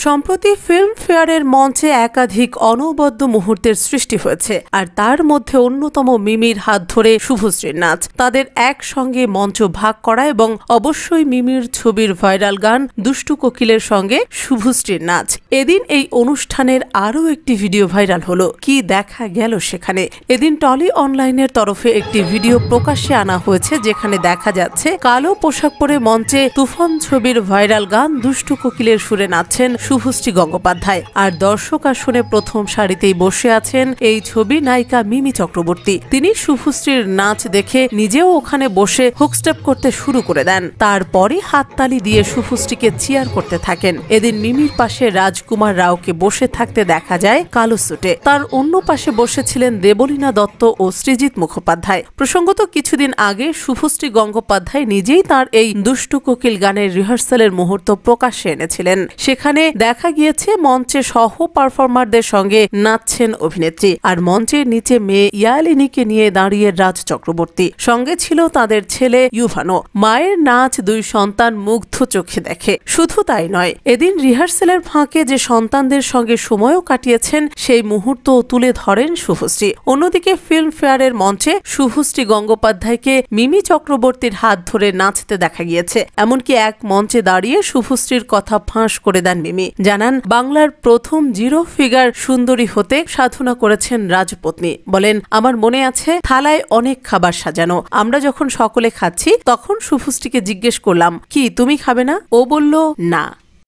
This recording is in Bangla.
সম্প্রতি ফিল্মফেয়ারের মঞ্চে একাধিক অনবদ্য মুহূর্তের সৃষ্টি হয়েছে, আর তার মধ্যে অন্যতম মিমির হাত ধরে শুভশ্রীর নাচ, তাদের একসঙ্গে মঞ্চ ভাগ করা এবং অবশ্যই মিমির ছবির ভাইরাল গান দুষ্টু কোকিলের সঙ্গে শুভশ্রীর নাচ। এদিন এই অনুষ্ঠানের আরও একটি ভিডিও ভাইরাল হলো। কি দেখা গেল সেখানে? এদিন টলি অনলাইনের তরফে একটি ভিডিও প্রকাশ্যে আনা হয়েছে, যেখানে দেখা যাচ্ছে কালো পোশাক পরে মঞ্চে তুফান ছবির ভাইরাল গান দুষ্টু কোকিলের সুরে নাচছেন শুভশ্রী গঙ্গোপাধ্যায়, আর দর্শক আসনে প্রথম সারিতেই বসে আছেন এই ছবির নায়িকা মিমি চক্রবর্তী। তিনি শুভশ্রীর নাচ দেখে নিজেও ওখানে বসে হুকস্টেপ করতে শুরু করে দেন। তারপরে হাততালি দিয়ে শুভশ্রীকে চিয়ার করতে থাকেন। এদিন মিমির পাশে রাজকুমার রাওকে বসে থাকতে দেখা যায় কালো স্যুটে। তার অন্য পাশে বসেছিলেন দেবলীনা দত্ত ও সৃজিত মুখোপাধ্যায়। প্রসঙ্গত, কিছুদিন আগে শুভশ্রী গঙ্গোপাধ্যায় নিজেই তার এই দুষ্টু কোকিল গানের রিহার্সালের মুহূর্ত প্রকাশ্যে এনেছিলেন। সেখানে দেখা গিয়েছে মঞ্চে সহ পারফর্মারদের সঙ্গে নাচছেন অভিনেত্রী, আর মঞ্চের নিচে মেয়ে ইয়ালিনীকে নিয়ে দাঁড়িয়ে রাজ চক্রবর্তী। সঙ্গে ছিল তাদের ছেলে ইউভানো। মায়ের নাচ দুই সন্তান মুগ্ধ চোখে দেখে। শুধু তাই নয়, এদিন রিহার্সালের ফাঁকে যে সন্তানদের সঙ্গে সময়ও কাটিয়েছেন সেই মুহূর্তও তুলে ধরেন শুভশ্রী। অন্যদিকে ফিল্মফেয়ারের মঞ্চে শুভশ্রী গঙ্গোপাধ্যায়কে মিমি চক্রবর্তীর হাত ধরে নাচতে দেখা গিয়েছে। এমনকি এক মঞ্চে দাঁড়িয়ে শুভশ্রীর কথা ফাঁস করে দেন মিমি। জানান, বাংলার প্রথম জিরো ফিগার সুন্দরী হতে সাধনা করেছেন রাজপত্নী। বলেন, আমার মনে আছে থালায় অনেক খাবার সাজানো, আমরা যখন সকলে খাচ্ছি তখন শুভশ্রীকে জিজ্ঞেস করলাম, কি তুমি খাবে না? ও বলল না।